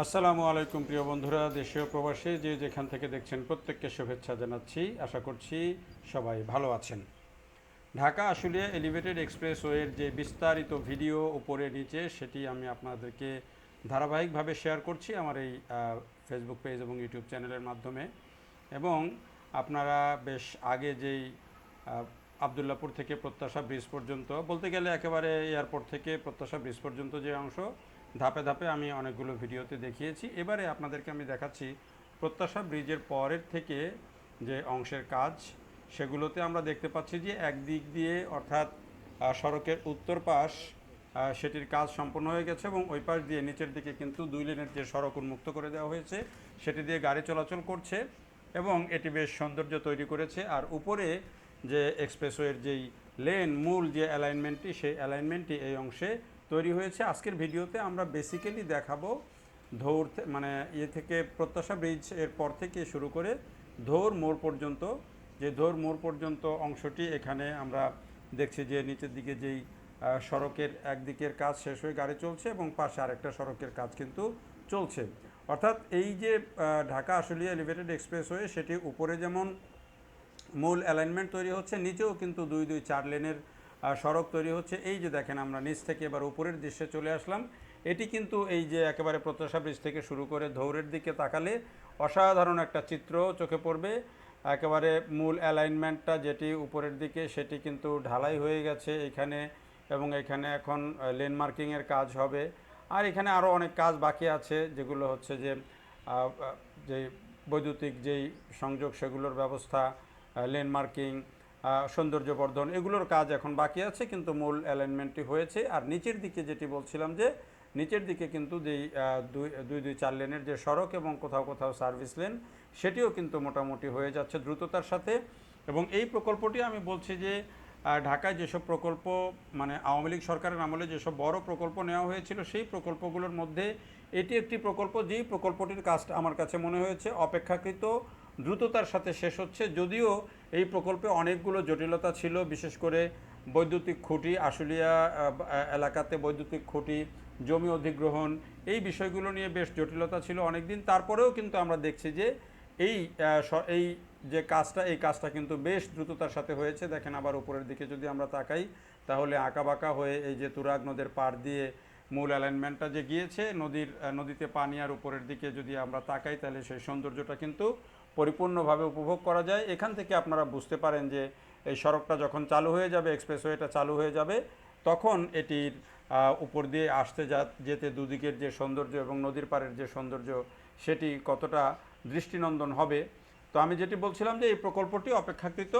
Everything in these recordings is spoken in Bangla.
আসসালামু আলাইকুম প্রিয় বন্ধুরা, দেশীয় প্রবাসী যে যেখান থেকে দেখছেন প্রত্যেককে শুভেচ্ছা জানাচ্ছি। আশা করছি সবাই ভালো আছেন। ঢাকা আশুলিয়া এলিভেটেড এক্সপ্রেসওয়ের যে বিস্তারিত ভিডিও উপরে নিচে সেটি আমি আপনাদেরকে ধারাবাহিকভাবে শেয়ার করছি আমার এই ফেসবুক পেজ এবং ইউটিউব চ্যানেলের মাধ্যমে। এবং আপনারা বেশ আগে যেই আবদুল্লাপুর থেকে প্রত্যাশা ব্রিজ পর্যন্ত, বলতে গেলে একেবারে এয়ারপোর্ট থেকে প্রত্যাশা ব্রিজ পর্যন্ত যে অংশ ধাপে ধাপে আমি অনেকগুলো ভিডিওতে দেখিয়েছি, এবারে আপনাদেরকে আমি দেখাচ্ছি প্রত্যাশা ব্রিজের পরের থেকে যে অংশের কাজ, সেগুলোতে আমরা দেখতে পাচ্ছি যে একদিক দিয়ে অর্থাৎ সড়কের উত্তর পাশ সেটির কাজ সম্পন্ন হয়ে গেছে এবং ওই পাশ দিয়ে নিচের দিকে কিন্তু 2 লেনের যে সড়ক উন্মুক্ত করে দেওয়া হয়েছে সেটি দিয়ে গাড়ি চলাচল করছে এবং এটি বেশ সৌন্দর্য তৈরি করেছে। আর উপরে যে এক্সপ্রেসওয়ের যেই লেন মূল যে অ্যালাইনমেন্টটি, সেই অ্যালাইনমেন্টটি এই অংশে তৈরি হয়েছে। আজকের ভিডিওতে আমরা বেসিক্যালি দেখাবো ধৌর মানে থেকে প্রত্যাশা ব্রিজ এর পর থেকে শুরু করে ধৌর মোড় পর্যন্ত, যে ধৌর মোড় পর্যন্ত অংশটি এখানে আমরা দেখছি যে নিচের দিকে যেই সড়কের একদিকের কাজ শেষ হয়ে গাড়ি চলছে এবং পাশে আরেকটা সড়কের কাজ কিন্তু চলছে। অর্থাৎ এই যে ঢাকা আশুলিয়া এলিভেটেড এক্সপ্রেসওয়ে, সেটি উপরে যেমন মূল অ্যালাইনমেন্ট তৈরি হচ্ছে, নিচেও কিন্তু 2-4 লেনের সড়ক তৈরি হচ্ছে। এই যে দেখেন, আমরা নিচ থেকে এবার উপরের দৃশ্যে চলে আসলাম। এটি কিন্তু এই যে একেবারে প্রত্যাশা ব্রিজ থেকে শুরু করে ধৌরের দিকে তাকালে অসাধারণ একটা চিত্র চোখে পড়বে। একেবারে মূল অ্যালাইনমেন্টটা যেটি উপরের দিকে, সেটি কিন্তু ঢালাই হয়ে গেছে এখানে, এবং এখানে এখন লেন মার্কিংয়ের কাজ হবে। আর এখানে আরও অনেক কাজ বাকি আছে, যেগুলো হচ্ছে যে যে বৈদ্যুতিক যেই সংযোগ সেগুলোর ব্যবস্থা, লেন মার্কিং, সৌন্দর্যবর্ধন, এগুলোর কাজ এখন বাকি আছে, কিন্তু মূল অ্যালাইনমেন্টটি হয়েছে। আর নিচের দিকে যেটি বলছিলাম যে নিচের দিকে কিন্তু যেই 2-4 লেনের যে সড়ক এবং কোথাও কোথাও সার্ভিস লেন, সেটিও কিন্তু মোটামুটি হয়ে যাচ্ছে দ্রুততার সাথে। এবং এই প্রকল্পটি আমি বলছি যে ঢাকায় যেসব প্রকল্প মানে আওয়ামী লীগ সরকারের আমলে যেসব বড় প্রকল্প নেওয়া হয়েছিল, সেই প্রকল্পগুলোর মধ্যে এটি একটি প্রকল্প, যেই প্রকল্পটির কাজটা আমার কাছে মনে হয়েছে অপেক্ষাকৃত দ্রুততার সাথে শেষ হচ্ছে। যদিও এই প্রকল্পে অনেকগুলো জটিলতা ছিল, বিশেষ করে বৈদ্যুতিক খুঁটি, আশুলিয়া এলাকাতে বৈদ্যুতিক খুঁটি, জমি অধিগ্রহণ, এই বিষয়গুলো নিয়ে বেশ জটিলতা ছিল অনেক দিন। তারপরেও কিন্তু আমরা দেখছি যে এই এই যে কাজটা, এই কাজটা কিন্তু বেশ দ্রুততার সাথে হয়েছে। দেখেন, আবার উপরের দিকে যদি আমরা তাকাই, তাহলে আঁকাবাঁকা হয়ে এই যে তুরাগ নদের পাড় দিয়ে মূল অ্যালাইনমেন্টটা যে গিয়েছে নদীতে পানি, আর উপরের দিকে যদি আমরা তাকাই, তাহলে সেই সৌন্দর্যটা কিন্তু পরিপূর্ণভাবে উপভোগ করা যায়। এখান থেকে আপনারা বুঝতে পারেন যে এই সড়কটা যখন চালু হয়ে যাবে, এক্সপ্রেসওয়েটা চালু হয়ে যাবে, তখন এটির উপর দিয়ে আসতে যেতে দুদিকের যে সৌন্দর্য এবং নদীর পাড়ের যে সৌন্দর্য, সেটি কতটা দৃষ্টিনন্দন হবে। তো আমি যেটি বলছিলাম যে এই প্রকল্পটি অপেক্ষাকৃত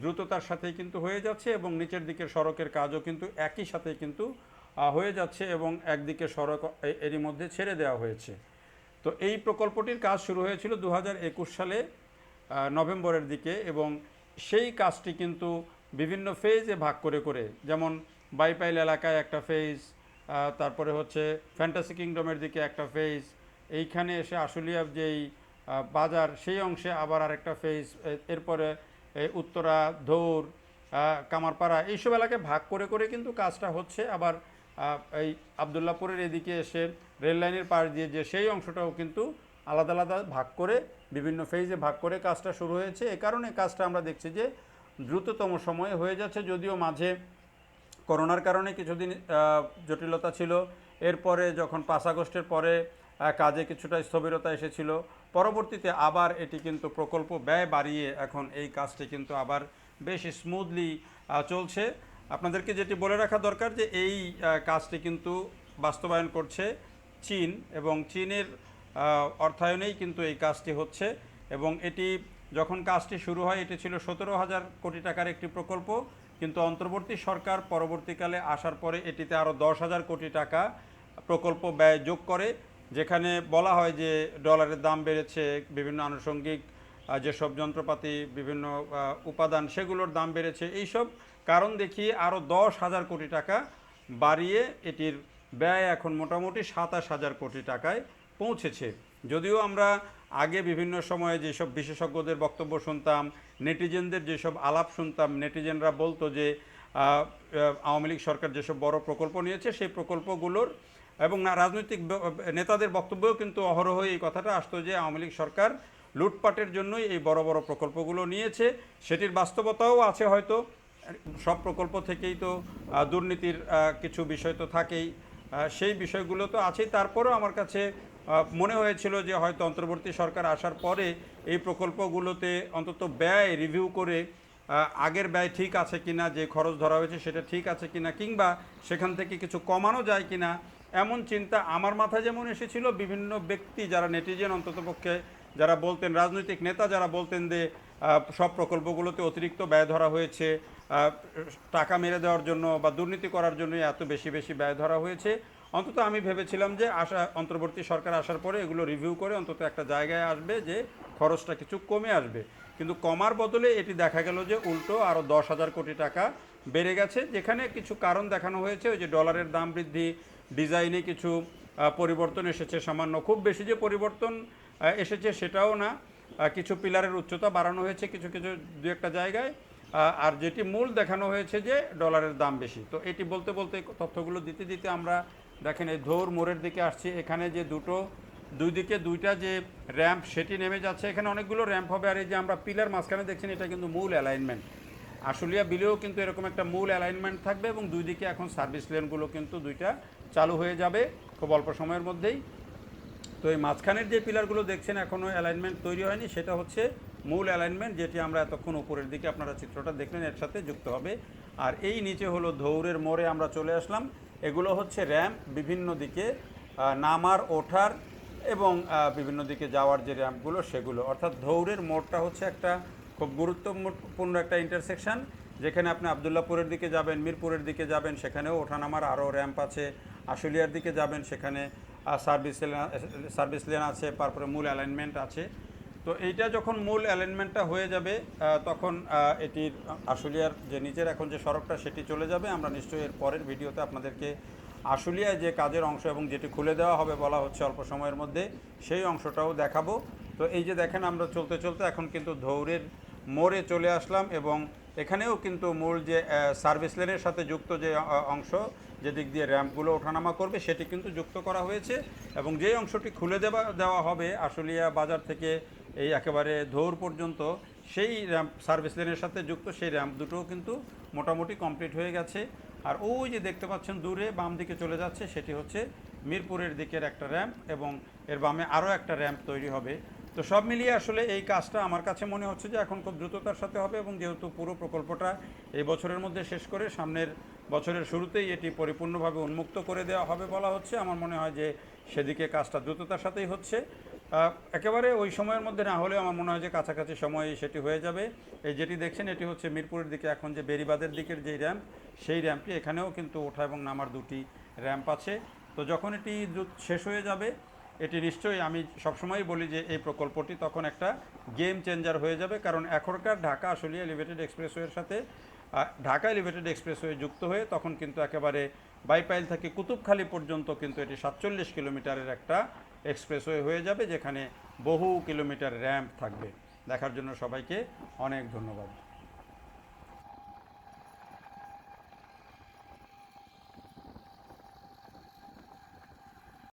দ্রুততার সাথেই কিন্তু হয়ে যাচ্ছে এবং নিচের দিকের সড়কের কাজও কিন্তু একই সাথে কিন্তু হয়ে যাচ্ছে এবং একদিকে সড়ক এরই মধ্যে ছেড়ে দেওয়া হয়েছে। তো এই প্রকল্পটির কাজ শুরু হয়েছিল 2021 সালে নভেম্বরের দিকে, এবং সেই কাজটি কিন্তু বিভিন্ন ফেজে ভাগ করে করে, যেমন বাইপাইল এলাকায় একটা ফেজ, তারপরে হচ্ছে ফ্যান্টাসি কিংডমের দিকে একটা ফেজ, এইখানে এসে আশুলিয়া যেই বাজার সেই অংশে আবার আরেকটা ফেজ, এরপরে উত্তরা, ধৌর, কামারপাড়া, এইসব এলাকায় ভাগ করে করে কিন্তু কাজটা হচ্ছে। আবার এই আবদুল্লাপুরের এদিকে এসে রেল লাইনের পাশ দিয়ে যে সেই অংশটাও কিন্তু আলাদা আলাদা ভাগ করে, বিভিন্ন ফেজে ভাগ করে কাজটা শুরু হয়েছে। এ কারণে কাজটা আমরা দেখছি যে দ্রুততম সময়ে হয়ে যাচ্ছে, যদিও মাঝে করোনার কারণে কিছুদিন জটিলতা ছিল। এরপরে যখন 5 আগস্টের পরে কাজে কিছুটা স্থবিরতা এসেছিল, পরবর্তীতে আবার এটি কিন্তু প্রকল্প ব্যয় বাড়িয়ে এখন এই কাজটি কিন্তু আবার বেশ স্মুথলি চলছে। আপনাদেরকে যেটি বলে রাখা দরকার যে এই কাজটি কিন্তু বাস্তবায়ন করছে চীন, এবং চীনের অর্থায়নেই কিন্তু এই কাজটি হচ্ছে। এবং এটি যখন কাজটি শুরু হয়, এটি ছিল 17,000 কোটি টাকার একটি প্রকল্প, কিন্তু অন্তর্বর্তী সরকার পরবর্তীকালে আসার পরে এটিতে আরও 10,000 কোটি টাকা প্রকল্প ব্যয় যোগ করে, যেখানে বলা হয় যে ডলারের দাম বেড়েছে, বিভিন্ন আনুষঙ্গিক যেসব যন্ত্রপাতি, বিভিন্ন উপাদান, সেগুলোর দাম বেড়েছে, এইসব কারণ দেখিয়ে আরও 10,000 কোটি টাকা বাড়িয়ে এটির ব্যয় এখন মোটামুটি 27,000 কোটি টাকায় পৌঁছেছে। যদিও আমরা আগে বিভিন্ন সময়ে যেসব বিশেষজ্ঞদের বক্তব্য শুনতাম, নেটিজেনদের যেসব আলাপ শুনতাম, নেটিজেনরা বলতো যে আওয়ামী লীগ সরকার যেসব বড় প্রকল্প নিয়েছে, সেই প্রকল্পগুলোর এবং রাজনৈতিক নেতাদের বক্তব্যেও কিন্তু অহরহ এই কথাটা আসতো যে আওয়ামী লীগ সরকার লুটপাটের জন্যই এই বড় বড় প্রকল্পগুলো নিয়েছে। সেটির বাস্তবতাও আছে হয়তো, সব প্রকল্প থেকেই তো দুর্নীতির কিছু বিষয় তো থাকেই, সেই বিষয়গুলো তো আছেই। তারপরেও আমার কাছে মনে হয়েছিল যে হয়তো অন্তর্বর্তী সরকার আসার পরে এই প্রকল্পগুলোতে অন্তত ব্যয় রিভিউ করে আগের ব্যয় ঠিক আছে কিনা, যে খরচ ধরা হয়েছে সেটা ঠিক আছে কিনা, কিংবা সেখান থেকে কিছু কমানো যায় কিনা, এমন চিন্তা আমার মাথায় যেমন এসেছিল, বিভিন্ন ব্যক্তি যারা নেটিজেন অন্ততপক্ষে যারা বলতেন, রাজনৈতিক নেতা যারা বলতেন যে সব প্রকল্পগুলোতে অতিরিক্ত ব্যয় ধরা হয়েছে, টাকা মেরে দেওয়ার জন্য বা দুর্নীতি করার জন্য এত বেশি বেশি ব্যয় ধরা হয়েছে। অন্তত আমি ভেবেছিলাম যে অন্তর্বর্তী সরকার আসার পরে এগুলো রিভিউ করে অন্তত একটা জায়গায় আসবে যে খরচটা কিছু কমে আসবে। কিন্তু কমার বদলে এটি দেখা গেল যে উল্টো আরও 10,000 কোটি টাকা বেড়ে গেছে, যেখানে কিছু কারণ দেখানো হয়েছে। ওই যে ডলারের দাম বৃদ্ধি, ডিজাইনে কিছু পরিবর্তন এসেছে সামান্য, খুব বেশি যে পরিবর্তন এসেছে সেটাও না, কিছু পিলারের উচ্চতা বাড়ানো হয়েছে কিছু কিছু দু একটা জায়গায়, আর যেটি মূল দেখানো হয়েছে যে ডলারের দাম বেশি। তো এটি বলতে বলতে তথ্যগুলো দিতে দিতে আমরা দেখেন এই ধৌর মোড়ের দিকে আসছি। এখানে যে দুই দিকে দুইটা যে র্যাম্প সেটি নেমে যাচ্ছে, এখানে অনেকগুলো র্যাম্প হবে। আর এই যে আমরা পিলার মাঝখানে দেখছেন, এটা কিন্তু মূল অ্যালাইনমেন্ট। আশুলিয়া বিলেও কিন্তু এরকম একটা মূল অ্যালাইনমেন্ট থাকবে এবং দুই দিকে এখন সার্ভিস লেনগুলো কিন্তু দুইটা চালু হয়ে যাবে খুব অল্প সময়ের মধ্যেই। তো এই মাঝখানের যে পিলারগুলো দেখছেন এখনও অ্যালাইনমেন্ট তৈরি হয়নি, সেটা হচ্ছে মূল অ্যালাইনমেন্ট, যেটি আমরা এতক্ষণ উপরের দিকে আপনারা চিত্রটা দেখলেন এর সাথে যুক্ত হবে। আর এই নিচে হলো ধৌরের মোড়ে আমরা চলে আসলাম। এগুলো হচ্ছে র্যাম্প, বিভিন্ন দিকে নামার ওঠার এবং বিভিন্ন দিকে যাওয়ার যে র্যাম্পগুলো সেগুলো। অর্থাৎ ধৌরের মোড়টা হচ্ছে একটা খুব গুরুত্বপূর্ণ একটা ইন্টারসেকশন, যেখানে আপনি আবদুল্লাপুরের দিকে যাবেন, মিরপুরের দিকে যাবেন, সেখানেও ওঠানামার আরও র্যাম্প আছে। আশুলিয়ার দিকে যাবেন, সেখানে সার্ভিস লেন আছে, তারপরে মূল অ্যালাইনমেন্ট আছে। তো এইটা যখন মূল অ্যালাইনমেন্টটা হয়ে যাবে তখন এটির আশুলিয়ার যে নিচের এখন যে সড়কটা সেটি চলে যাবে। আমরা নিশ্চয়ই এর পরের ভিডিওতে আপনাদেরকে আশুলিয়ায় যে কাজের অংশ এবং যেটি খুলে দেওয়া হবে বলা হচ্ছে অল্প সময়ের মধ্যে, সেই অংশটাও দেখাবো। তো এই যে দেখেন আমরা চলতে চলতে এখন কিন্তু ধৌরের মোড়ে চলে আসলাম এবং এখানেও কিন্তু মূল যে সার্ভিস লেনের সাথে যুক্ত যে অংশ, যেদিক দিয়ে র্যাম্পগুলো ওঠানামা করবে সেটি কিন্তু যুক্ত করা হয়েছে। এবং যেই অংশটি খুলে দেওয়া হবে আশুলিয়া বাজার থেকে এই একেবারে ধৌর পর্যন্ত, সেই র্যাম্প সার্ভিস লেনের সাথে যুক্ত সেই র্যাম্প দুটোও কিন্তু মোটামুটি কমপ্লিট হয়ে গেছে। আর ওই যে দেখতে পাচ্ছেন দূরে বাম দিকে চলে যাচ্ছে, সেটি হচ্ছে মিরপুরের দিকের একটা র্যাম্প এবং এর বামে আরও একটা র্যাম্প তৈরি হবে। তো সব মিলিয়ে আসলে এই কাজটা আমার কাছে মনে হচ্ছে যে এখন খুব দ্রুততার সাথে হবে এবং যেহেতু পুরো প্রকল্পটা এই বছরের মধ্যে শেষ করে সামনের বছরের শুরুতেই এটি পরিপূর্ণভাবে উন্মুক্ত করে দেওয়া হবে বলা হচ্ছে, আমার মনে হয় যে সেদিকে কাজটা দ্রুততার সাথেই হচ্ছে। একেবারে ওই সময়ের মধ্যে না হলেও আমার মনে হয় যে কাছাকাছি সময়ে সেটি হয়ে যাবে। এই যেটি দেখছেন এটি হচ্ছে মিরপুরের দিকে এখন যে বেরিবাদের দিকের যেই র্যাম্প, সেই র্যাম্পটি, এখানেও কিন্তু ওঠা এবং নামার দুটি র্যাম্প আছে। তো যখন এটি শেষ হয়ে যাবে, এটি নিশ্চয়ই, আমি সবসময়ই বলি যে এই প্রকল্পটি তখন একটা গেম চেঞ্জার হয়ে যাবে। কারণ এখনকার ঢাকা আশুলিয়া এলিভেটেড এক্সপ্রেসওয়ের সাথে ঢাকা এলিভেটেড এক্সপ্রেসওয়ে যুক্ত হয়ে তখন কিন্তু একেবারে বাইপাইল থেকে কুতুবখালী পর্যন্ত কিন্তু এটি 47 কিলোমিটারের একটা এক্সপ্রেসওয়ে হয়ে যাবে, যেখানে বহু কিলোমিটার র্যাম্প থাকবে। দেখার জন্য সবাইকে অনেক ধন্যবাদ।